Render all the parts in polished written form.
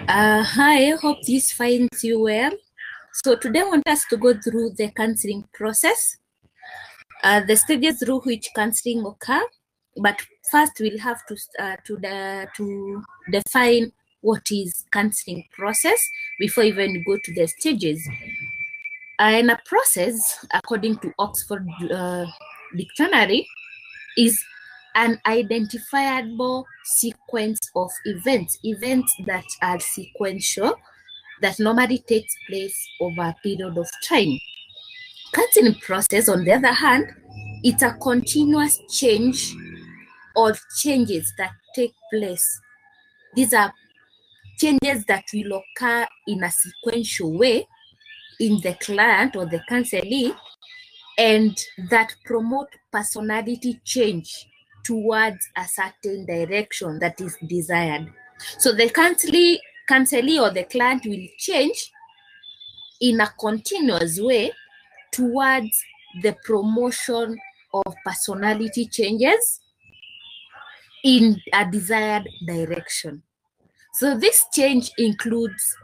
Hi, I hope this finds you well. So today I want us to go through the counseling process, the stages through which counseling occur. But first, we'll have to define what is counseling process before even go to the stages. And a process, according to Oxford Dictionary, is an identifiable sequence of events that are sequential, that normally takes place over a period of time. Counseling process, on the other hand, it's a continuous change or changes that take place. These are changes that will occur in a sequential way in the client or the counselee, and that promote personality change towards a certain direction that is desired. So the counselee or the client will change in a continuous way towards the promotion of personality changes in a desired direction. So this change includes,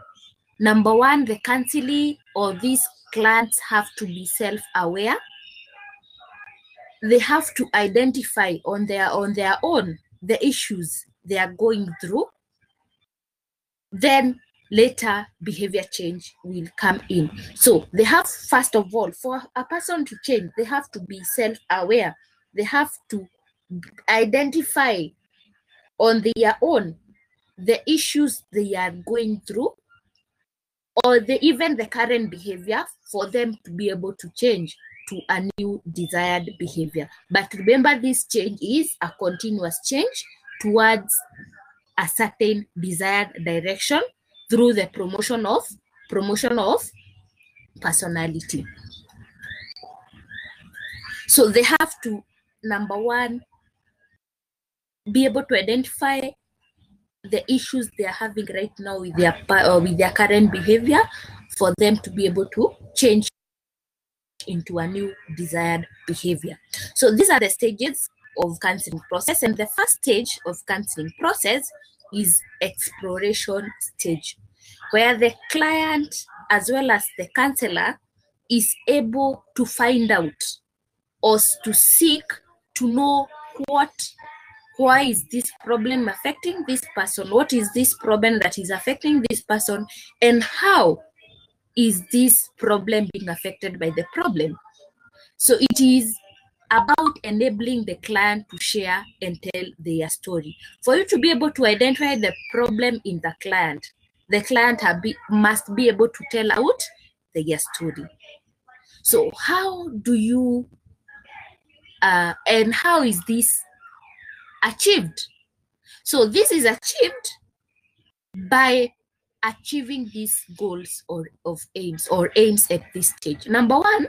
number one, the counselee or these clients have to be self-aware. They have to identify on their own the issues they are going through. Then later behavior change will come in. So they have, first of all, for a person to change, they have to be self-aware. They have to identify on their own the issues they are going through, or even the current behavior, for them to be able to change to a new desired behavior. But remember, this change is a continuous change towards a certain desired direction through the promotion of personality. So they have to, number one, be able to identify the issues they are having right now with their current behavior, for them to be able to change into a new desired behavior. So these are the stages of counseling process, and the first stage of counseling process is exploration stage, where the client as well as the counselor is able to find out or to seek to know why is this problem affecting this person, what is this problem that is affecting this person, and how is this problem being affected by the problem. So it is about enabling the client to share and tell their story. For you to be able to identify the problem in the client must be able to tell out their story. So how do you, and how is this achieved? So this is achieved by achieving these goals of aims at this stage. Number one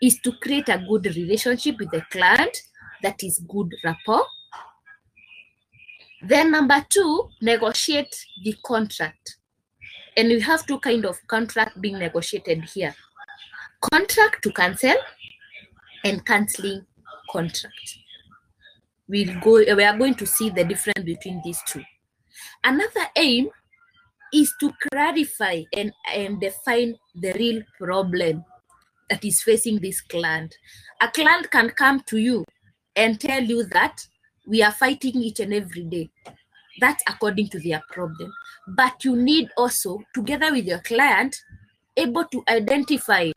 is to create a good relationship with the client, that is good rapport. Then number two, negotiate the contract. And we have two kinds of contract being negotiated here: contract to cancel and canceling contract. We are going to see the difference between these two. Another aim is to clarify and define the real problem that is facing this client. A client can come to you and tell you that we are fighting each and every day. That's according to their problem. But you need also, together with your client, able to identify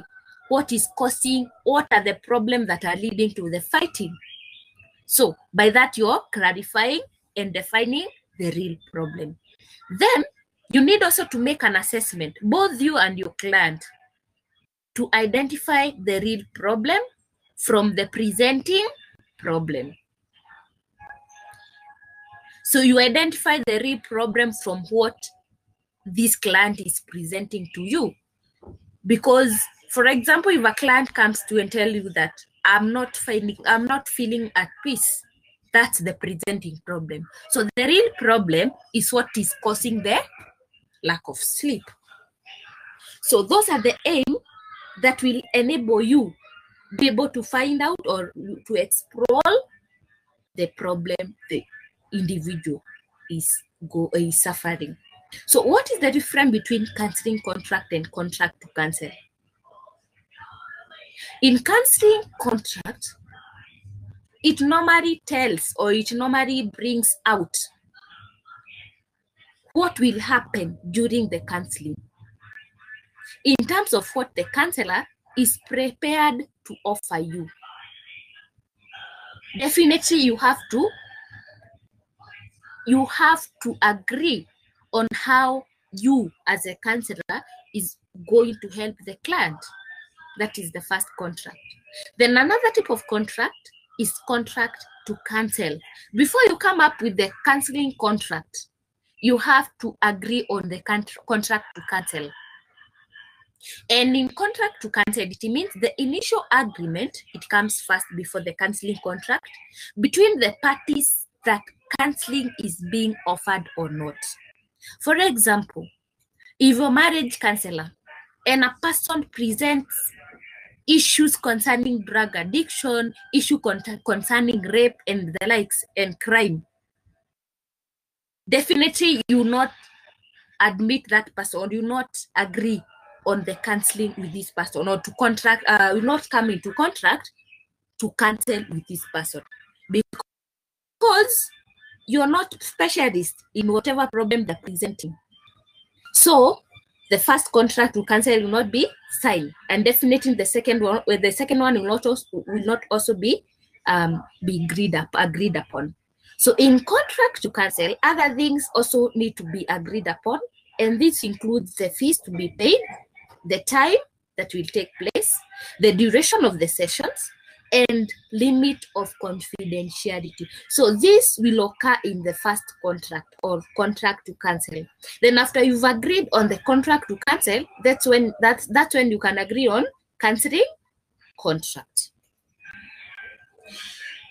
what is causing, what are the problems that are leading to the fighting. So by that, you're clarifying and defining the real problem. Then you need also to make an assessment, both you and your client, to identify the real problem from the presenting problem. So you identify the real problem from what this client is presenting to you. Because, for example, if a client comes to you and tell you that I'm not feeling at peace, that's the presenting problem. So the real problem is what is causing the lack of sleep. So those are the aims that will enable you be able to find out or to explore the problem, the individual. is suffering. So what is the difference between counseling contract and contract to counsel? In counseling contract, it normally tells or it normally brings out what will happen during the counseling in terms of what the counselor is prepared to offer you. Definitely you have to agree on how you as a counselor is going to help the client. That is the first contract. Then another type of contract is contract to counsel. Before you come up with the counseling contract, you have to agree on the contract to counsel. And in contract to counsel, it means the initial agreement, it comes first before the counseling contract, between the parties that counseling is being offered or not. For example, if you're a marriage counselor and a person presents issues concerning drug addiction, issue concerning rape and the likes and crime, definitely you not admit that person, or you not agree on the counseling with this person, or to contract, will not come into contract to counsel with this person, because you're not specialist in whatever problem they're presenting. So the first contract to counsel will not be signed, and definitely the second one will not also be agreed upon. So in contract to counsel, other things also need to be agreed upon, and this includes the fees to be paid, the time that will take place, the duration of the sessions, and limit of confidentiality. So this will occur in the first contract or contract to counsel. Then after you've agreed on the contract to counsel, that's when you can agree on counseling contract.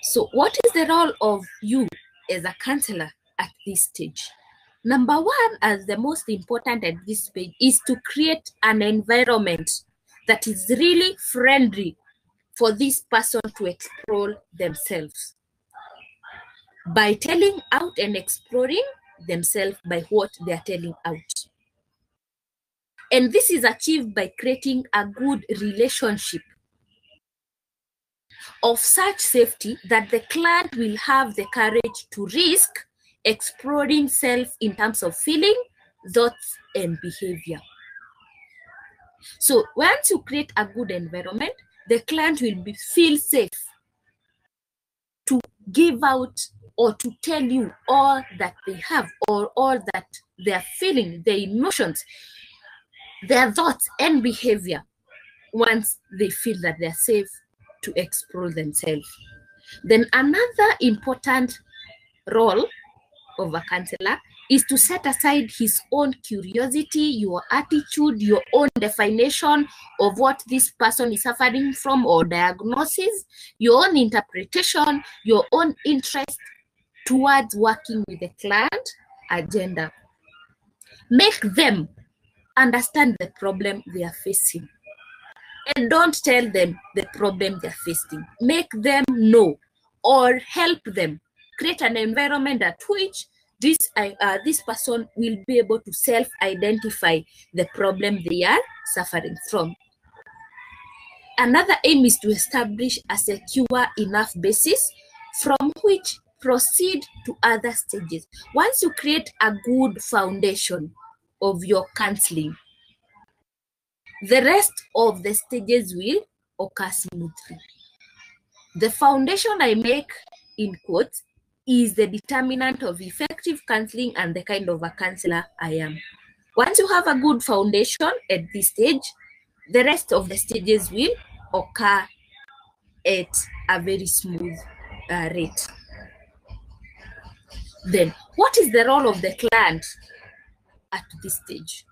So what is the role of you as a counselor at this stage? Number one, as the most important at this stage, is to create an environment that is really friendly for this person to explore themselves by telling out and exploring themselves by what they are telling out. And this is achieved by creating a good relationship of such safety that the client will have the courage to risk exploring self in terms of feeling, thoughts, and behavior. So once you create a good environment, the client will feel safe to give out or to tell you all that they have, or all that they are feeling, their emotions, their thoughts and behavior, once they feel that they are safe to explore themselves. Then another important role of a counselor is to set aside his own curiosity, your attitude, your own definition of what this person is suffering from or diagnosis, your own interpretation, your own interest towards working with the client agenda. Make them understand the problem they are facing. And don't tell them the problem they're facing. Make them know or help them. Create an environment at which this person will be able to self-identify the problem they are suffering from. Another aim is to establish a secure enough basis from which proceed to other stages. Once you create a good foundation of your counseling, the rest of the stages will occur smoothly. The foundation I make in quotes is the determinant of effective counseling and the kind of a counselor I am. Once you have a good foundation at this stage, the rest of the stages will occur at a very smooth rate. Then, what is the role of the client at this stage?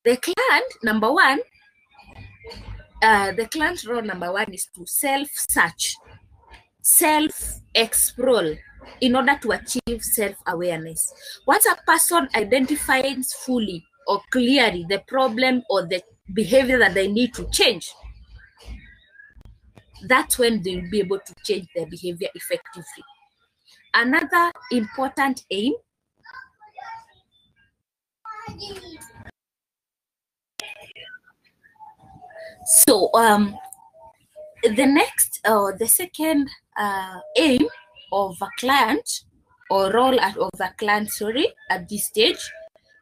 The client, number one, the client's role number one is to self-search, self-explore in order to achieve self-awareness. Once a person identifies fully or clearly the problem or the behavior that they need to change, that's when they'll be able to change their behavior effectively. another important aim the second aim of a client or role of the client, at this stage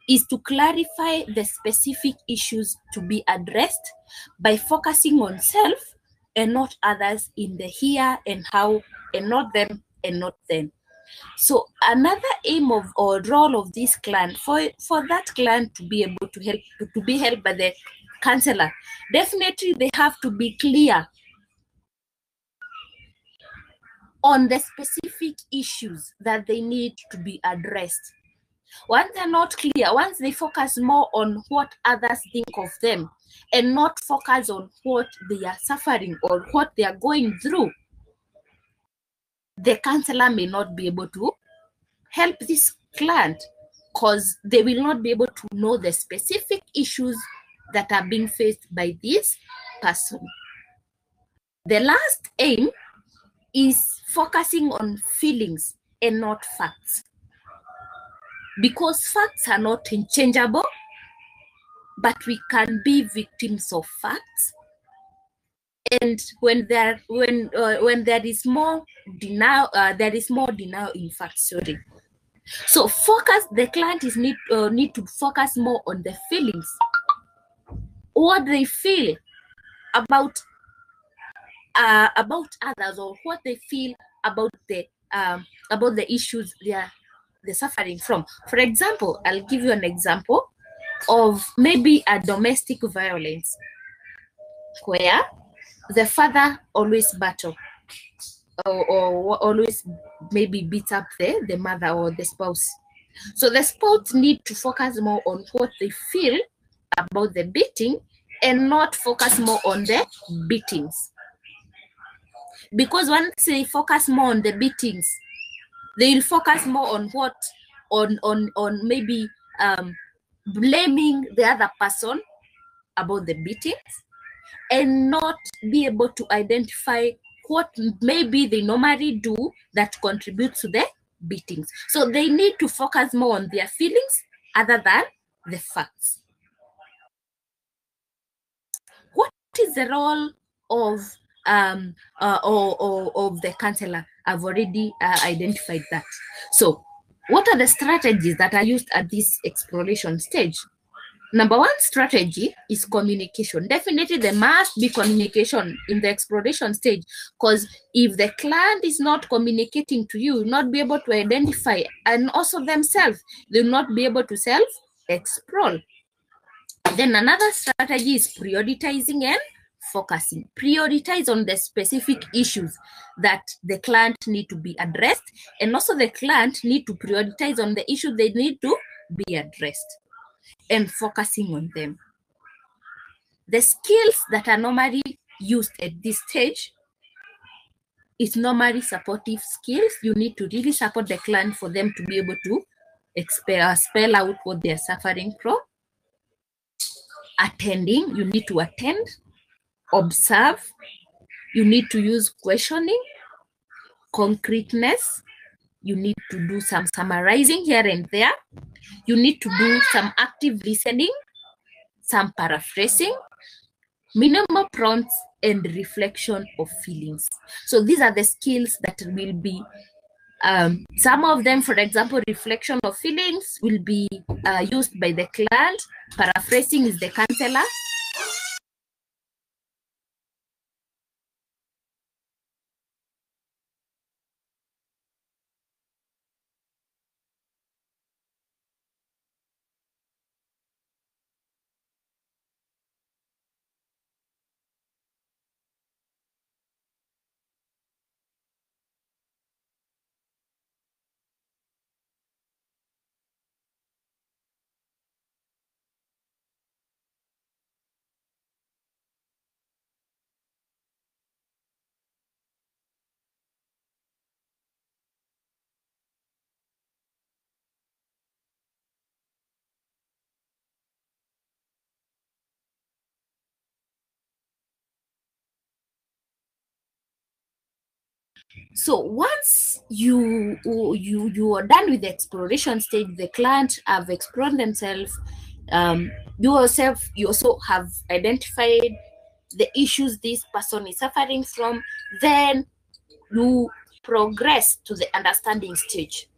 is to clarify the specific issues to be addressed by focusing on self and not others in the here and how and not them and not them. So another aim of or role of this client for that client to be able to be helped by the counselor, definitely they have to be clear on the specific issues that they need to be addressed. Once they're not clear, once they focus more on what others think of them and not focus on what they are suffering or what they are going through, the counselor may not be able to help this client because they will not be able to know the specific issues that are being faced by this person. The last aim is focusing on feelings and not facts, because facts are not unchangeable, but we can be victims of facts. And when there is more denial, there is more denial in facts. So the client is need to focus more on the feelings, what they feel about others, or what they feel about the issues they're suffering from. For example, I'll give you an example of maybe a domestic violence where the father always battle or always maybe beats up the mother or the spouse. So the spouse need to focus more on what they feel about the beating and not focus more on the beatings. Because once they focus more on the beatings, they will focus more on on maybe blaming the other person about the beatings and not be able to identify what maybe they normally do that contributes to the beatings. So they need to focus more on their feelings other than the facts. What is the role of of the counselor? I've already identified that. So what are the strategies that are used at this exploration stage? Number one strategy is communication. Definitely there must be communication in the exploration stage, because if the client is not communicating to you, not be able to identify, and also themselves, they will not be able to self-explore. Then another strategy is prioritizing and focusing. Prioritize on the specific issues that the client need to be addressed, and also the client need to prioritize on the issue they need to be addressed and focusing on them. The skills that are normally used at this stage is normally supportive skills. You need to really support the client for them to be able to spell out what they're suffering from. Attending, you need to attend, observe, you need to use questioning, concreteness, you need to do some summarizing here and there, you need to do some active listening, some paraphrasing, minimal prompts, and reflection of feelings. So these are the skills that will be some of them. For example, reflection of feelings will be used by the client. Paraphrasing is the counselor. So once you are done with the exploration stage, the client have explored themselves. You also have identified the issues this person is suffering from. Then you progress to the understanding stage,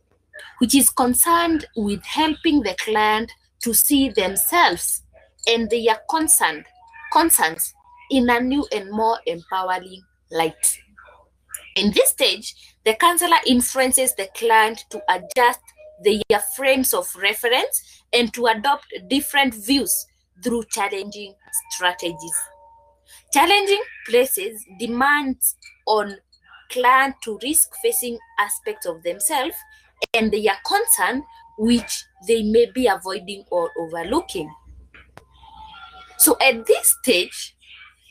which is concerned with helping the client to see themselves and their concerns in a new and more empowering light. In this stage, the counselor influences the client to adjust their frames of reference and to adopt different views through challenging strategies. Challenging places demands on client to risk facing aspects of themselves and their concern which they may be avoiding or overlooking. So at this stage,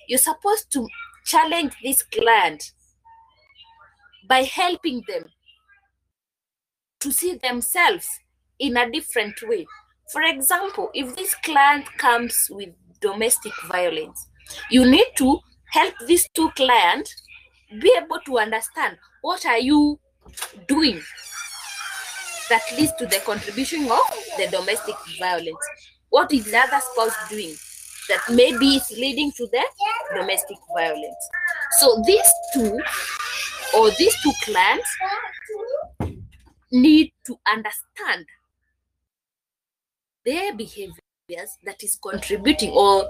you're supposed to challenge this client by helping them to see themselves in a different way. For example, if this client comes with domestic violence, you need to help these two clients be able to understand what are you doing that leads to the contribution of the domestic violence. What is the other spouse doing that maybe is leading to the domestic violence? So these two clients need to understand their behaviors that is contributing, or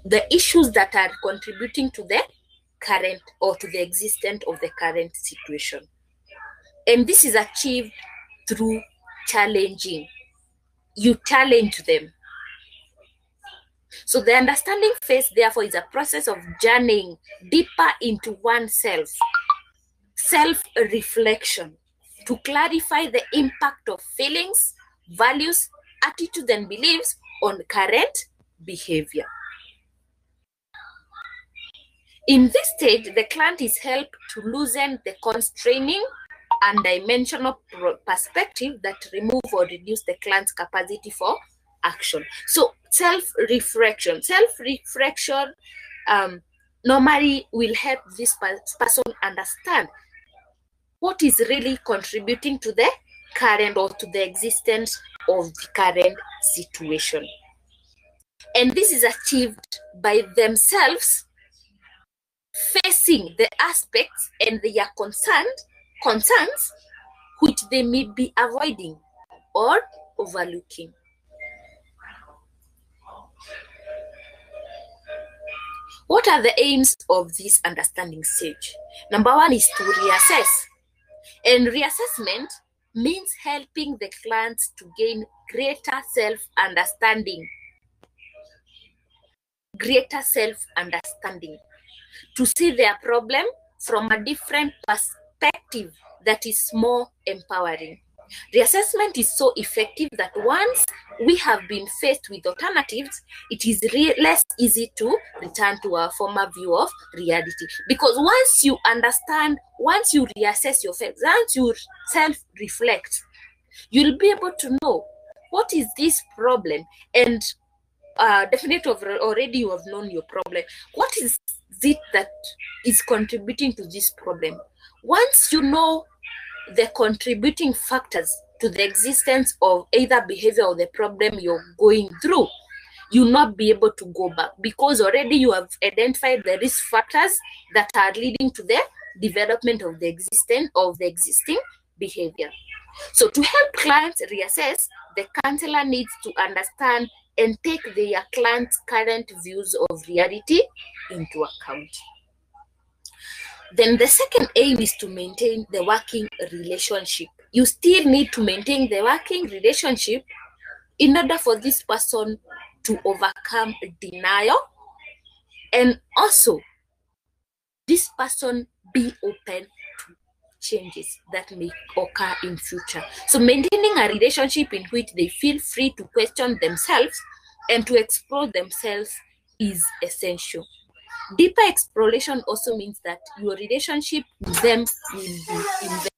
the issues that are contributing to the current or to the existence of the current situation. And this is achieved through challenging. You challenge them. So the understanding phase, therefore, is a process of journeying deeper into oneself, self-reflection, to clarify the impact of feelings, values, attitudes, and beliefs on current behavior. In this stage, the client is helped to loosen the constraining and dimensional perspective that remove or reduce the client's capacity for action. So self-reflection normally will help this person understand what is really contributing to the current or to the existence of the current situation. And this is achieved by themselves facing the aspects and their concerns which they may be avoiding or overlooking. What are the aims of this understanding stage? Number one is to reassess. And reassessment means helping the clients to gain greater self-understanding, to see their problem from a different perspective that is more empowering. Reassessment is so effective that once we have been faced with alternatives, it is less easy to return to our former view of reality. Because once you understand, once you reassess yourself, once you self-reflect, you'll be able to know what is this problem, and definitely already you have known your problem. What is it that is contributing to this problem? Once you know the contributing factors to the existence of either behavior or the problem you're going through, you'll not be able to go back, because already you have identified the risk factors that are leading to the development of the existing behavior. So to help clients reassess, the counselor needs to understand and take their client's current views of reality into account. Then the second aim is to maintain the working relationship. You still need to maintain the working relationship in order for this person to overcome denial, and also this person be open to changes that may occur in future. So maintaining a relationship in which they feel free to question themselves and to explore themselves is essential. Deeper exploration also means that your relationship with them will be invested.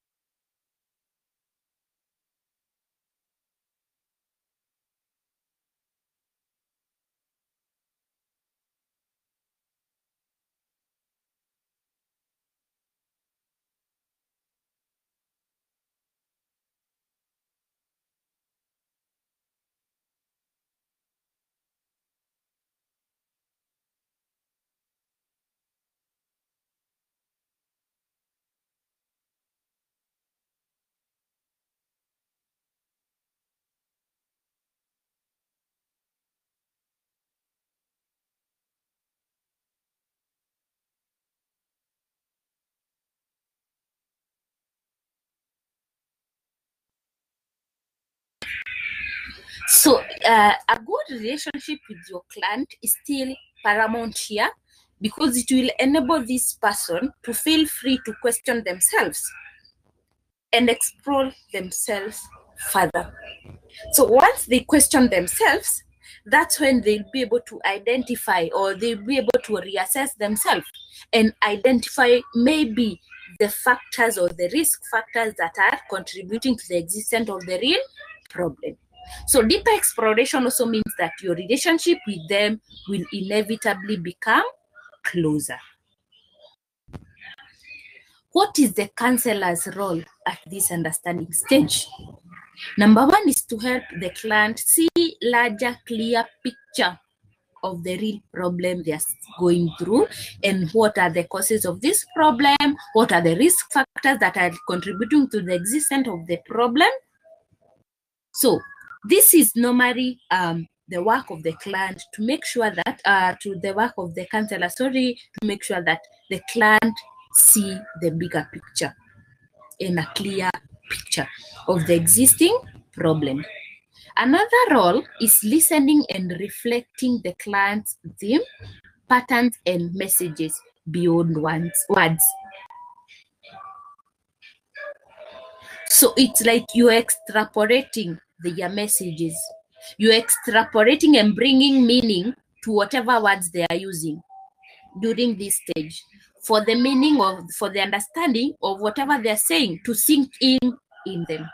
So a good relationship with your client is still paramount here, because it will enable this person to feel free to question themselves and explore themselves further. So once they question themselves, that's when they'll be able to identify, or they'll be able to reassess themselves and identify maybe the factors or the risk factors that are contributing to the existence of the real problem. So deeper exploration also means that your relationship with them will inevitably become closer. What is the counselor's role at this understanding stage? Number one is to help the client see larger, clear picture of the real problem they're going through, and what are the causes of this problem, what are the risk factors that are contributing to the existence of the problem. So this is normally the work of the client, to make sure that, to the work of the counselor, to make sure that the client see the bigger picture and a clear picture of the existing problem. Another role is listening and reflecting the client's theme, patterns, and messages beyond words. So it's like you're extrapolating their messages. You're extrapolating and bringing meaning to whatever words they are using during this stage, for the meaning of, for the understanding of whatever they're saying to sink in them.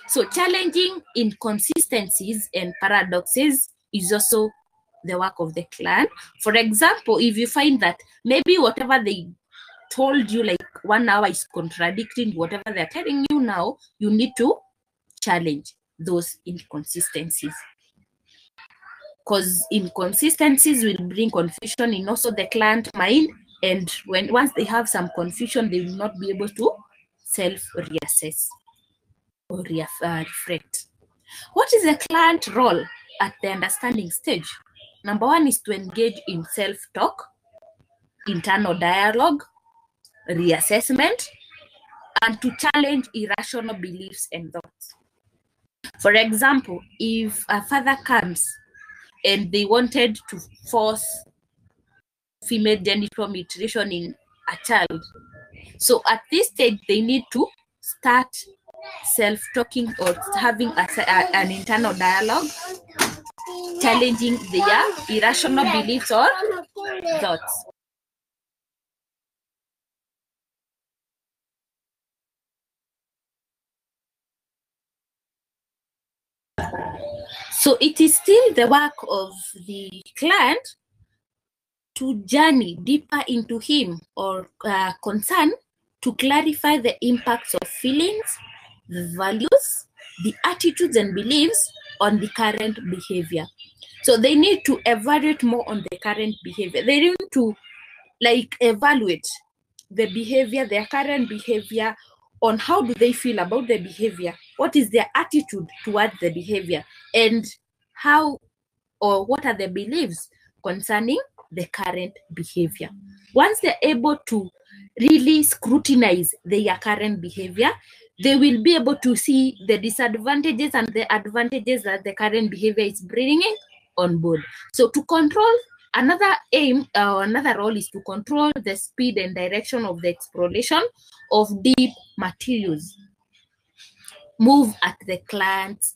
So challenging inconsistencies and paradoxes is also the work of the client. For example, if you find that maybe whatever they told you like 1 hour is contradicting whatever they're telling you now, you need to challenge those inconsistencies, because inconsistencies will bring confusion in also the client mind, and once they have some confusion, they will not be able to self-reassess or reflect. What is the client role at the understanding stage? Number one is to engage in self-talk, internal dialogue, reassessment, and to challenge irrational beliefs and thoughts. For example, if a father comes and they wanted to force female genital mutilation in a child, so at this stage, they need to start self-talking or having an internal dialogue, challenging their irrational beliefs or thoughts. So it is still the work of the client to journey deeper into him or concern, to clarify the impacts of feelings, the values, the attitudes and beliefs on the current behavior. So they need to evaluate more on the current behavior. They need to evaluate the behavior, their current behavior, on how do they feel about the behavior, what is their attitude towards the behavior, and how or what are the beliefs concerning the current behavior. Once they're able to really scrutinize their current behavior, they will be able to see the disadvantages and the advantages that the current behavior is bringing on board. So to control, another aim, another role is to control the speed and direction of the exploration of deep materials. Move at the client's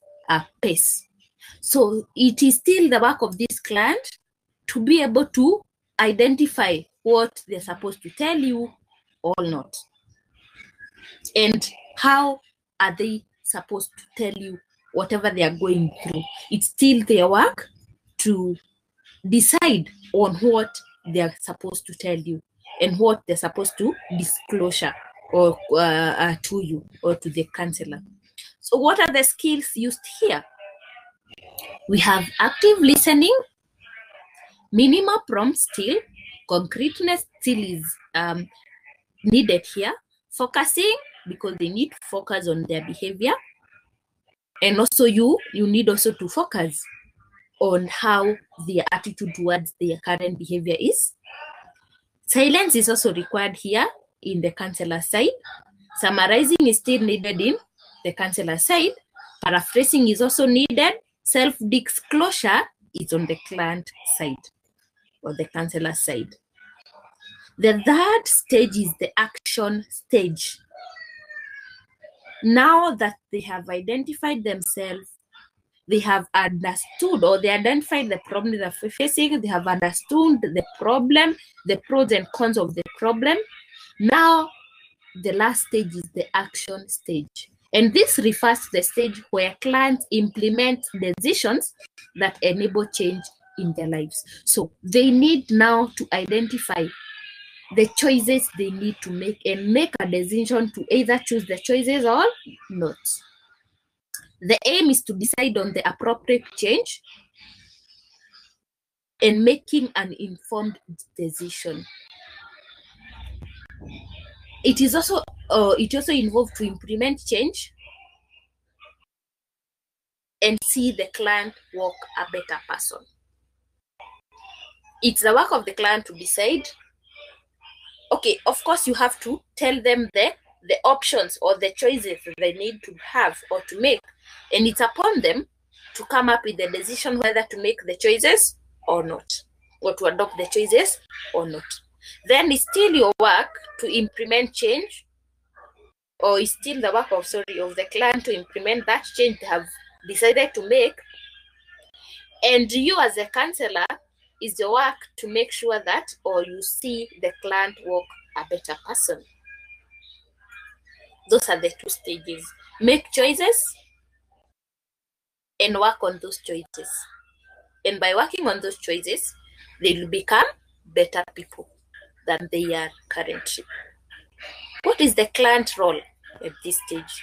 pace. So it is still the work of this client to be able to identify what they're supposed to tell you or not, and how are they supposed to tell you whatever they are going through. It's still their work to decide on what they are supposed to tell you and what they're supposed to disclosure or to you or to the counselor. So what are the skills used here? We have active listening, minimal prompt still, concreteness still is needed here, focusing, because they need to focus on their behavior, and also you need also to focus on how their attitude towards their current behavior is. Silence is also required here in the counselor side. Summarizing is still needed in the counselor side. Paraphrasing is also needed. Self-disclosure is on the client side or the counselor side. The third stage is the action stage. Now that they have identified themselves, they have understood, or they identified the problem they're facing, they have understood the problem, the pros and cons of the problem. Now, the last stage is the action stage. And this refers to the stage where clients implement decisions that enable change in their lives. So they need now to identify the choices they need to make and make a decision to either choose the choices or not. The aim is to decide on the appropriate change and making an informed decision. It also involves to implement change and see the client walk a better person. It's the work of the client to decide. Okay, of course, you have to tell them the options or the choices they need to have or to make. And it's upon them to come up with the decision whether to make the choices or not, or to adopt the choices or not. Then it's still your work to implement change, or it's still the work of the client to implement that change they have decided to make. And you as a counselor, is your work to make sure that, or you see the client walk a better person. Those are the two stages. Make choices and work on those choices. And by working on those choices, they will become better people than they are currently. What is the client role at this stage?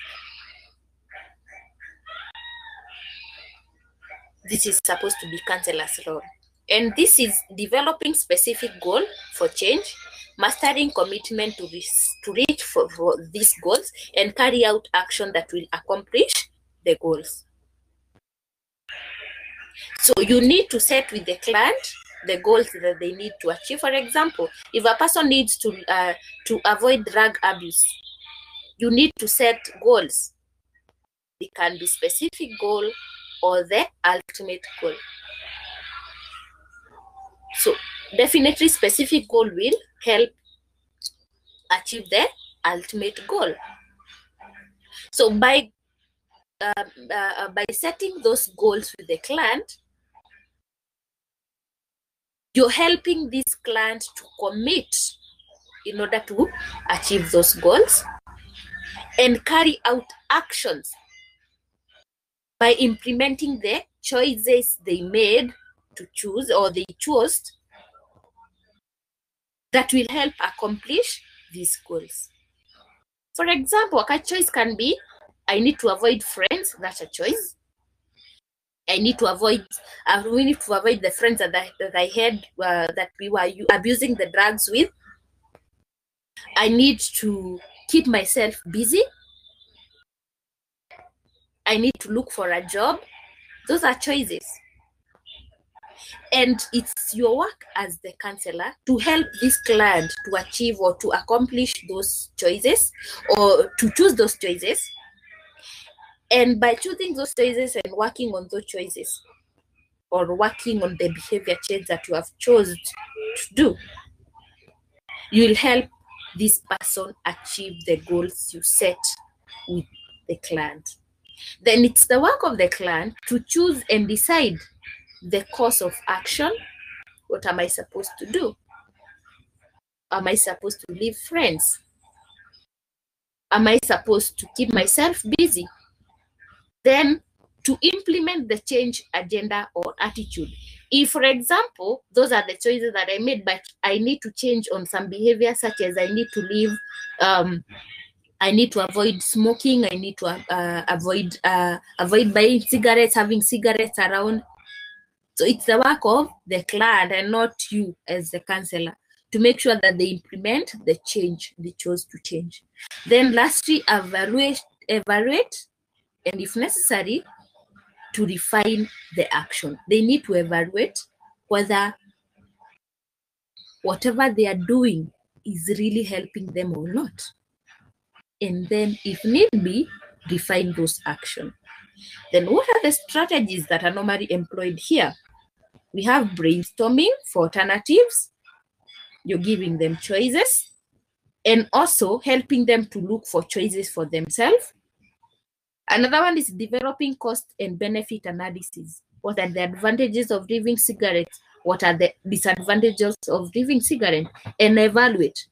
This is supposed to be counselor's role. And this is developing specific goal for change, mastering commitment to reach for these goals, and carry out action that will accomplish the goals. So you need to set with the client the goals that they need to achieve. For example, if a person needs to avoid drug abuse, you need to set goals. It can be specific goal or the ultimate goal. So definitely specific goal will help achieve the ultimate goal. So by setting those goals with the client, you're helping this client to commit in order to achieve those goals and carry out actions by implementing the choices they made to choose, or they chose, that will help accomplish these goals. For example, a choice can be, I need to avoid friends. That's a choice. We need to avoid the friends that I had that we were abusing the drugs with. I need to keep myself busy. I need to look for a job. Those are choices. And it's your work as the counselor to help this client to achieve or to accomplish those choices, or to choose those choices. And by choosing those choices and working on those choices, or working on the behavior change that you have chosen to do, you will help this person achieve the goals you set with the client. Then it's the work of the client to choose and decide the course of action. What am I supposed to do? Am I supposed to leave friends? Am I supposed to keep myself busy? Then to implement the change agenda or attitude. If, for example, those are the choices that I made, but I need to change on some behavior, such as I need to leave, I need to avoid smoking, I need to avoid buying cigarettes, having cigarettes around. So it's the work of the client and not you as the counselor to make sure that they implement the change they chose to change. Then lastly, evaluate, and if necessary, to refine the action. They need to evaluate whether whatever they are doing is really helping them or not. And then, if need be, refine those actions. Then what are the strategies that are normally employed here? We have brainstorming for alternatives. You're giving them choices and also helping them to look for choices for themselves. Another one is developing cost and benefit analysis. What are the advantages of leaving cigarettes? What are the disadvantages of leaving cigarettes? And evaluate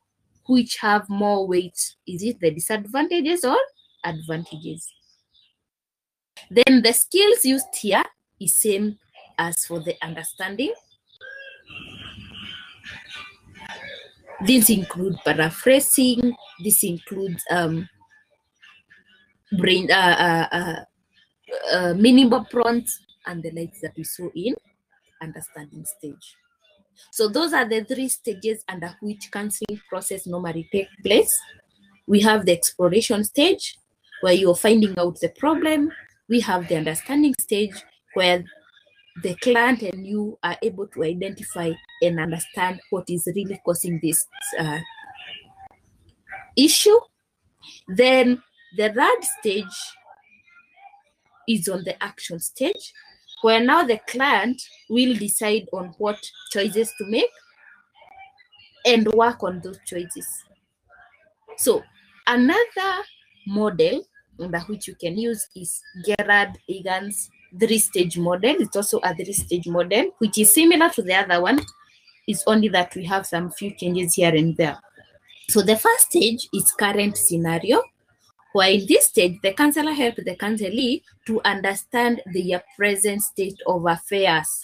which have more weight. Is it the disadvantages or advantages? Then the skills used here is same as for the understanding. These include paraphrasing. This includes minimal prompts and the likes that we saw in understanding stage. So those are the 3 stages under which counseling process normally take place. We have the exploration stage where you're finding out the problem. We have the understanding stage where the client and you are able to identify and understand what is really causing this issue. Then the third stage is on the action stage, where now the client will decide on what choices to make and work on those choices. So another model under which you can use is Gerard, Egan's 3-stage model. It's also a 3-stage model, which is similar to the other one. It's only that we have some few changes here and there. So the first stage is current scenario, where in this stage, the counselor helps the counselee to understand their present state of affairs.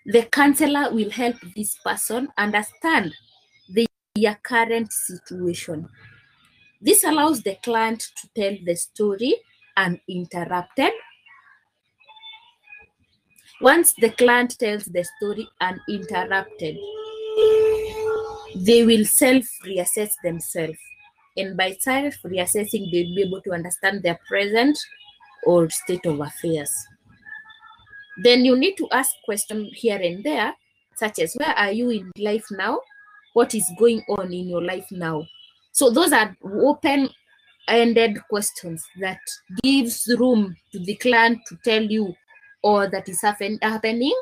The counselor will help this person understand their current situation. This allows the client to tell the story uninterrupted. Once the client tells the story uninterrupted, they will self-reassess themselves. And by self-reassessing, they'll be able to understand their present or state of affairs. Then you need to ask questions here and there, such as, where are you in life now? What is going on in your life now? So those are open-ended questions that gives room to the client to tell you all that is happening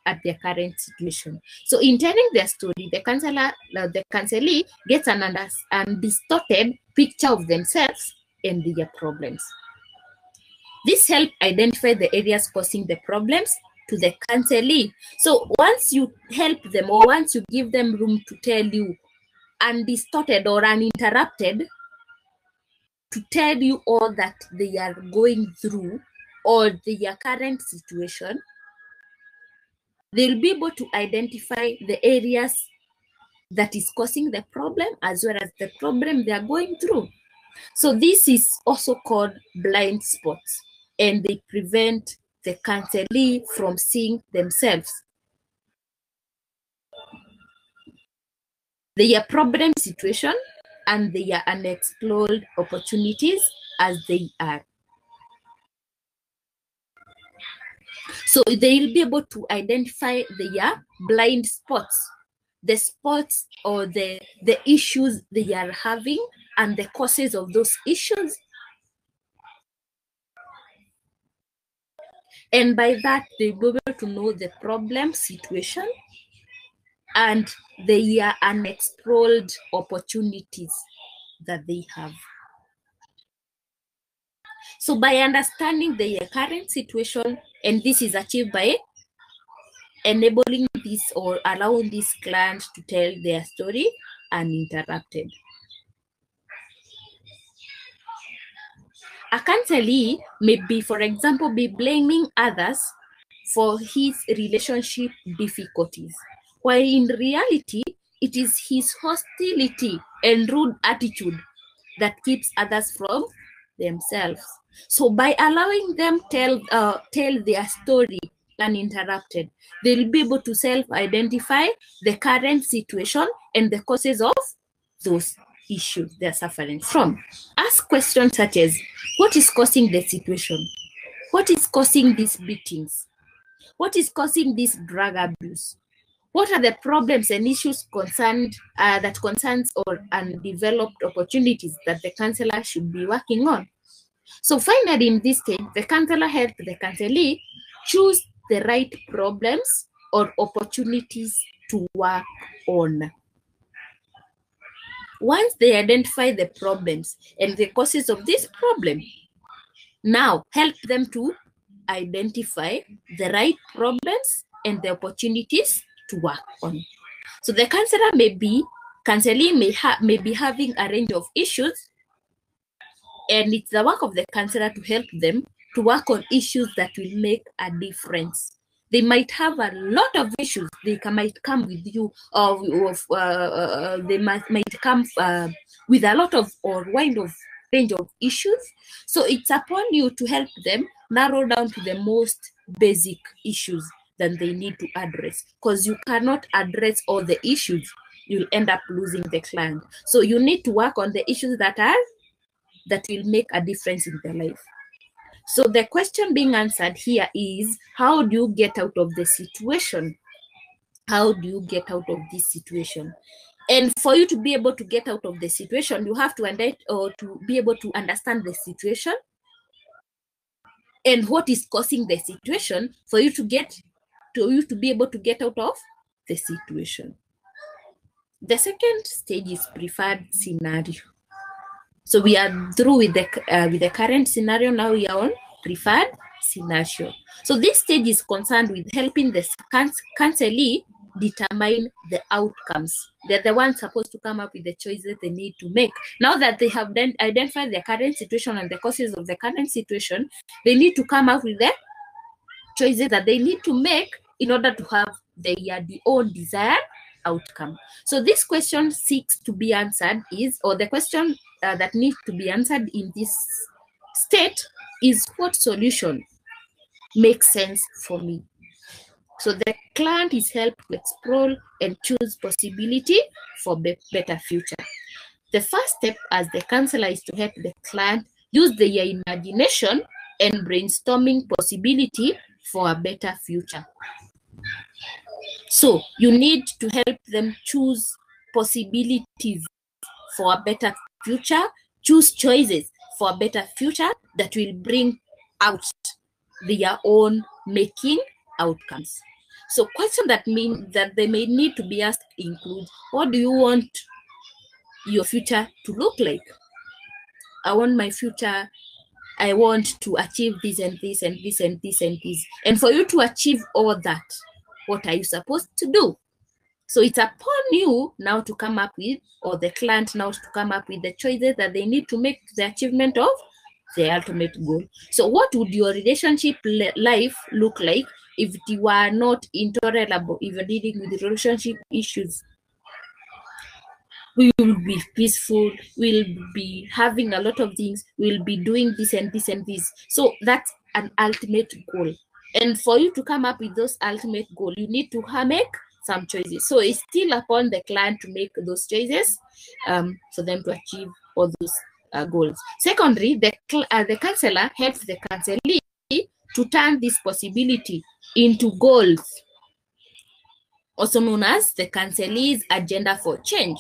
at their current situation. So in telling their story, the counselee gets an undistorted picture of themselves and their problems. This helps identify the areas causing the problems to the counselee. So once you help them, or once you give them room to tell you undistorted or uninterrupted, to tell you all that they are going through or their current situation, they'll be able to identify the areas that is causing the problem as well as the problem they are going through. So this is also called blind spots, and they prevent the counselee from seeing themselves, their problem situation, and their unexplored opportunities as they are. So they'll be able to identify their blind spots, the spots or the issues they are having and the causes of those issues. And by that, they'll be able to know the problem situation and their unexplored opportunities that they have. So by understanding their current situation, and this is achieved by enabling this or allowing this client to tell their story uninterrupted. A counselee may be, for example, be blaming others for his relationship difficulties, while in reality, it is his hostility and rude attitude that keeps others from themselves. So by allowing them tell their story uninterrupted, they'll be able to self-identify the current situation and the causes of those issues they're suffering from. Ask questions such as, what is causing the situation? What is causing these beatings? What is causing this drug abuse? What are the problems and issues that concerns or undeveloped opportunities that the counselor should be working on? So finally, in this stage, the counselor helps the counselee choose the right problems or opportunities to work on. Once they identify the problems and the causes of this problem, now help them to identify the right problems and the opportunities to work on. So the counselee may be having a range of issues, and it's the work of the counselor to help them to work on issues that will make a difference. They might have a lot of issues. They might come with you, or they might come with a lot of or wide of range of issues. So it's upon you to help them narrow down to the most basic issues that they need to address, because you cannot address all the issues. You'll end up losing the client. So you need to work on the issues that will make a difference in their life. So the question being answered here is, how do you get out of the situation? How do you get out of this situation? And for you to be able to get out of the situation, you have to be able to understand the situation and what is causing the situation for you to be able to get out of the situation. The second stage is preferred scenario. So we are through with the current scenario. Now we are on preferred scenario. So this stage is concerned with helping the counselee determine the outcomes. They're the ones supposed to come up with the choices they need to make. Now that they have identified the current situation and the causes of the current situation, they need to come up with the choices that they need to make in order to have their own desired outcome. So this question seeks to be answered the question that needs to be answered in this state is, what solution makes sense for me? So the client is helped to explore and choose possibility for better future. The first step as the counselor is to help the client use their imagination and brainstorming possibility for a better future. So you need to help them choose possibilities for a better future, choose choices for a better future that will bring out their own making outcomes. So questions that they may need to be asked include, what do you want your future to look like? I want my future, I want to achieve this and this and this and this and this. And for you to achieve all that, what are you supposed to do? So it's upon you now to come up with, or the client now to come up with the choices that they need to make the achievement of the ultimate goal. So what would your relationship life look like if you are not intolerable, if you're dealing with relationship issues? We will be peaceful, we'll be having a lot of things, we'll be doing this and this and this. So that's an ultimate goal. And for you to come up with those ultimate goals, you need to make some choices. So it's still upon the client to make those choices for them to achieve all those goals. Secondly, the counselor helps the counselee to turn this possibility into goals, also known as the counselee's agenda for change.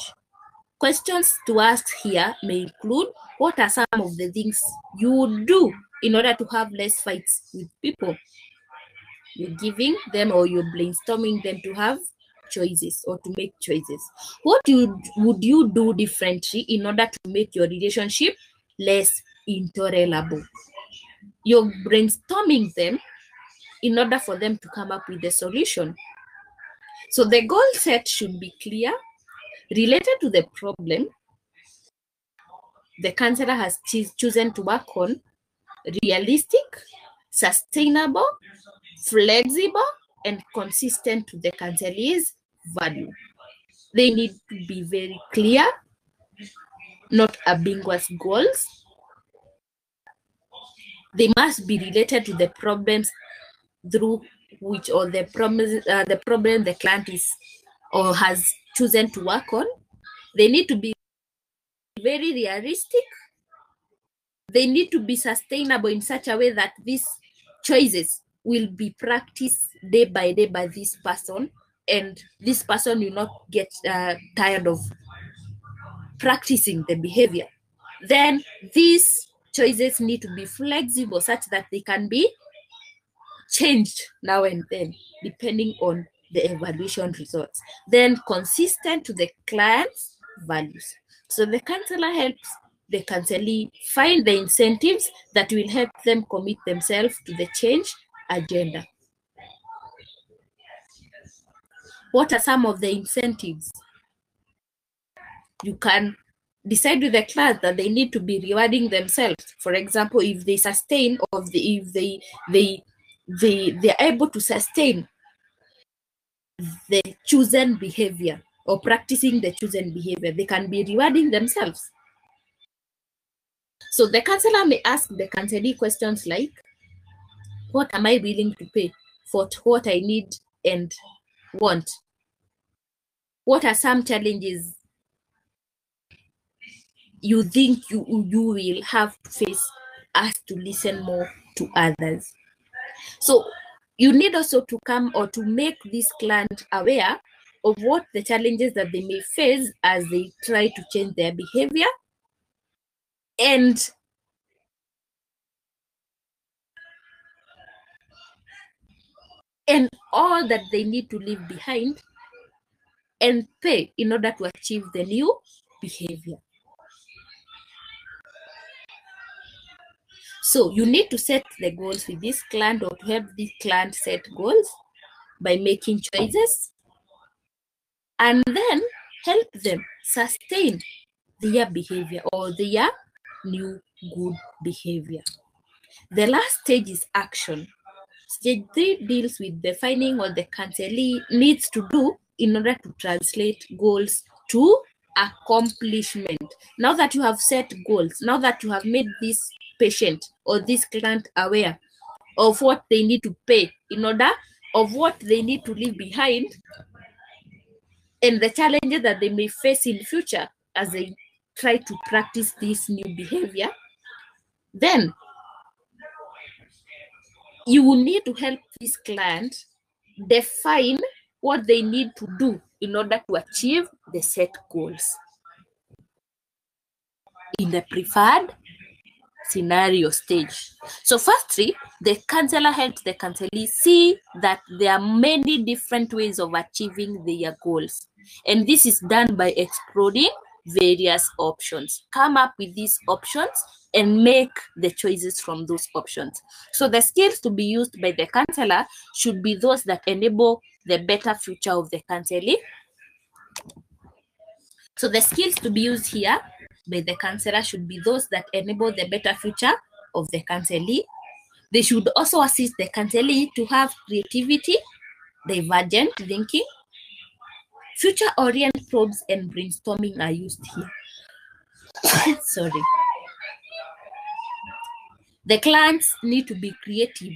Questions to ask here may include, what are some of the things you would do in order to have less fights with people? You're giving them, or you're brainstorming them to have choices or to make choices. What would you do differently in order to make your relationship less intolerable? You're brainstorming them in order for them to come up with a solution. So the goal set should be clear, related to the problem the counselor has chosen to work on, realistic, sustainable, flexible, and consistent to the counselee's value. They need to be very clear, not ambiguous goals. They must be related to the problems through which, or the problem the client is or has chosen to work on. They need to be very realistic. They need to be sustainable in such a way that these choices will be practiced day by day by this person, and this person will not get tired of practicing the behavior, then these choices need to be flexible such that they can be changed now and then depending on the evaluation results, then consistent to the client's values. So the counselor helps the counselee find the incentives that will help them commit themselves to the change agenda. What are some of the incentives? You can decide with the client that they need to be rewarding themselves. For example, if they sustain, or if they're able to sustain the chosen behavior or practicing the chosen behavior, they can be rewarding themselves. So the counselor may ask the counselee questions like, what am I willing to pay for what I need and want? What are some challenges you think you will have to face as to listen more to others? So you need also to come or to make this client aware of what the challenges that they may face as they try to change their behavior, and all that they need to leave behind and pay in order to achieve the new behavior. So you need to set the goals with this client, or to help this client set goals by making choices, and then help them sustain their behavior or their new good behavior. The last stage is action. Stage 3 deals with defining what the counselee needs to do in order to translate goals to accomplishment. Now that you have set goals, now that you have made this patient or this client aware of what they need to pay in order, of what they need to leave behind, and the challenges that they may face in future as they try to practice this new behavior, then you will need to help this client define what they need to do in order to achieve the set goals in the preferred scenario stage. So firstly, the counselor helps the counselee see that there are many different ways of achieving their goals. And this is done by exploring various options. Come up with these options and make the choices from those options. So the skills to be used by the counselor should be those that enable the better future of the counselee. So the skills to be used here by the counselor should be those that enable the better future of the counselee. They should also assist the counselee to have creativity, divergent thinking. Future-oriented probes and brainstorming are used here. Sorry. The clients need to be creative.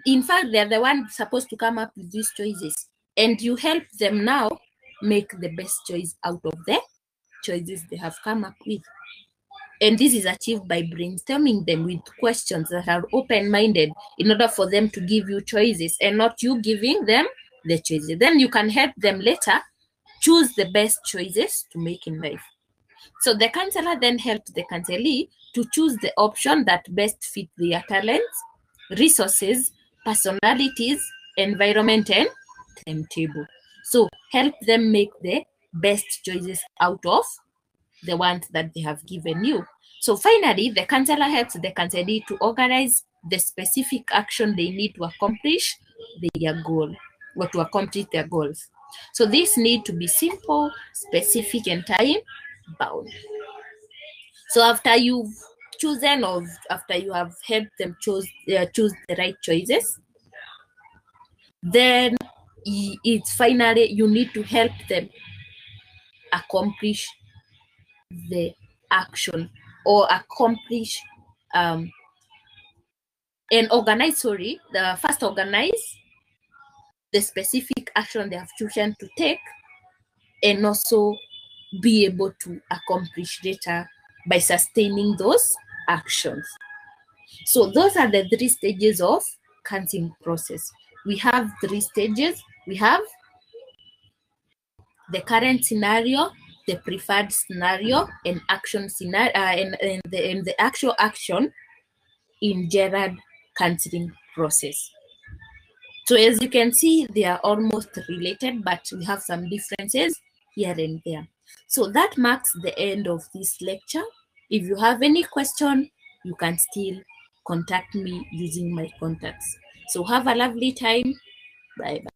In fact, they're the ones supposed to come up with these choices, and you help them now make the best choice out of the choices they have come up with. And this is achieved by brainstorming them with questions that are open-minded in order for them to give you choices and not you giving them the choices. Then you can help them later choose the best choices to make in life. So the counselor then helps the counselee to choose the option that best fit their talents, resources, personalities, environment, and timetable. So help them make the best choices out of the ones that they have given you. So finally, the counselor helps the counselee to organize the specific action they need to accomplish their goal, or to accomplish their goals. So these need to be simple, specific, and time-bound. So after you've chosen, or after you have helped them choose the right choices, then it's finally you need to help them accomplish the action, or accomplish and organize, organize the specific action they have chosen to take, and also be able to accomplish later by sustaining those actions. So those are the 3 stages of counseling process. We have 3 stages. We have the current scenario, the preferred scenario, and action scenario, and the actual action in Gerard counseling process. So as you can see, they are almost related, but we have some differences here and there. So that marks the end of this lecture. If you have any question, you can still contact me using my contacts. So have a lovely time. Bye-bye.